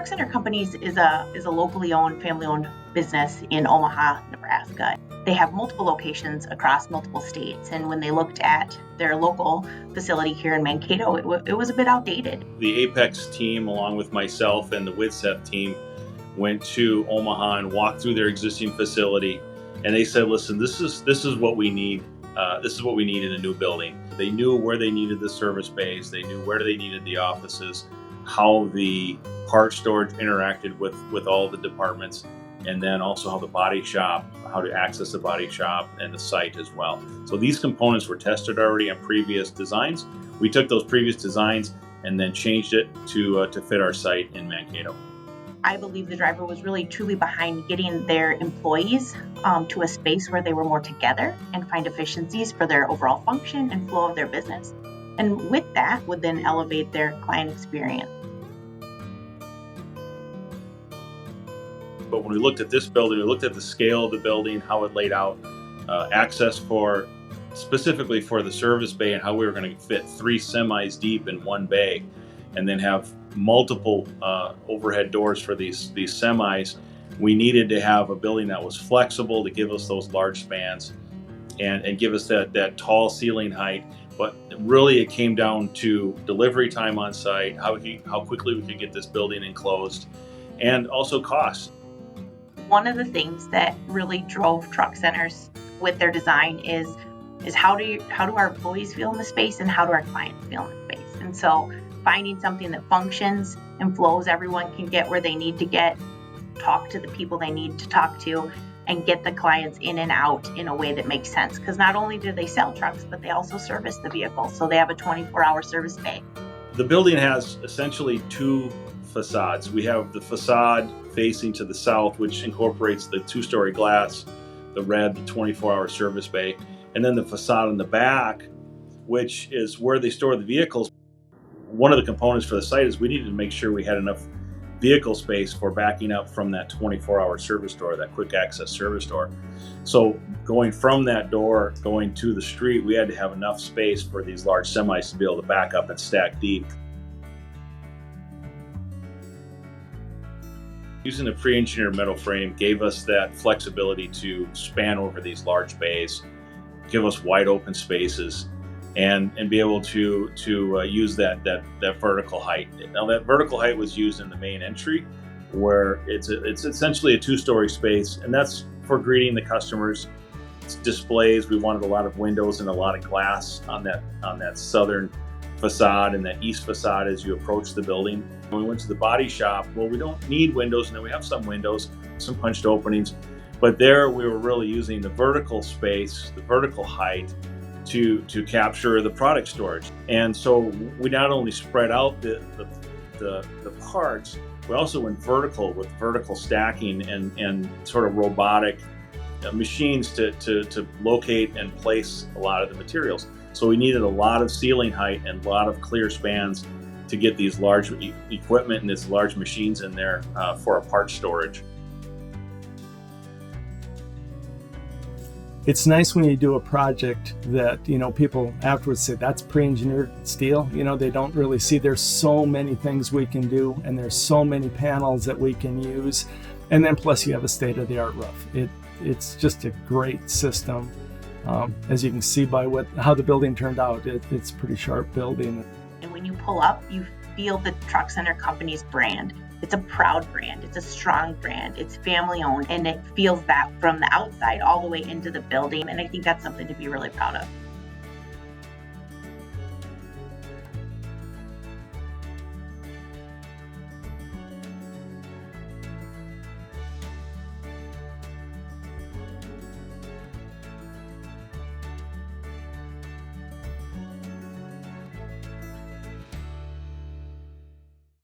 Truck Center Companies is a locally owned, family-owned business in Omaha, Nebraska. They have multiple locations across multiple states, and when they looked at their local facility here in Mankato, it was a bit outdated. The Apex team, along with myself and the Widseth team, went to Omaha and walked through their existing facility, and they said, "Listen, this is what we need. This is what we need in a new building." They knew where they needed the service bays. They knew where they needed the offices, how the part storage interacted with all the departments, and then also how the body shop, how to access the body shop and the site as well. So these components were tested already on previous designs. We took those previous designs and then changed it to fit our site in Mankato. I believe the driver was really truly behind getting their employees to a space where they were more together and find efficiencies for their overall function and flow of their business. And with that would then elevate their client experience. But when we looked at this building, we looked at the scale of the building, how it laid out, access for specifically for the service bay, and how we were going to fit 3 semis deep in one bay, and then have multiple overhead doors for these semis. We needed to have a building that was flexible to give us those large spans and give us that tall ceiling height. But really it came down to delivery time on site, how quickly we could get this building enclosed, and also cost. One of the things that really drove truck centers with their design is how do our employees feel in the space and how do our clients feel in the space. And so finding something that functions and flows, everyone can get where they need to get, talk to the people they need to talk to, and get the clients in and out in a way that makes sense. Because not only do they sell trucks, but they also service the vehicle. So they have a 24-hour service bay. The building has essentially 2 facades. We have the facade facing to the south, which incorporates the 2-story glass, the red, the 24-hour service bay, and then the facade in the back, which is where they store the vehicles. One of the components for the site is we needed to make sure we had enough vehicle space for backing up from that 24-hour service door, that quick access service door. So going from that door, going to the street, we had to have enough space for these large semis to be able to back up and stack deep. Using a pre-engineered metal frame gave us that flexibility to span over these large bays, give us wide open spaces, and be able to use that vertical height. Now that vertical height was used in the main entry, where it's essentially a 2-story space, and that's for greeting the customers. It's displays. We wanted a lot of windows and a lot of glass on that southern facade and that east facade as you approach the building. When we went to the body shop, well, we don't need windows, and then we have some windows, some punched openings, but there we were really using the vertical space, the vertical height, to capture the product storage. And so we not only spread out the parts, we also went vertical with vertical stacking and sort of robotic machines to locate and place a lot of the materials. So we needed a lot of ceiling height and a lot of clear spans to get these large equipment and these large machines in there for a part storage. It's nice when you do a project that, people afterwards say that's pre-engineered steel. They don't really see there's so many things we can do, and there's so many panels that we can use. And then plus you have a state-of-the-art roof. It's just a great system. As you can see by how the building turned out, it's a pretty sharp building. And when you pull up, you feel the Truck Center Company's brand. It's a proud brand. It's a strong brand. It's family owned, and it feels that from the outside all the way into the building. And I think that's something to be really proud of.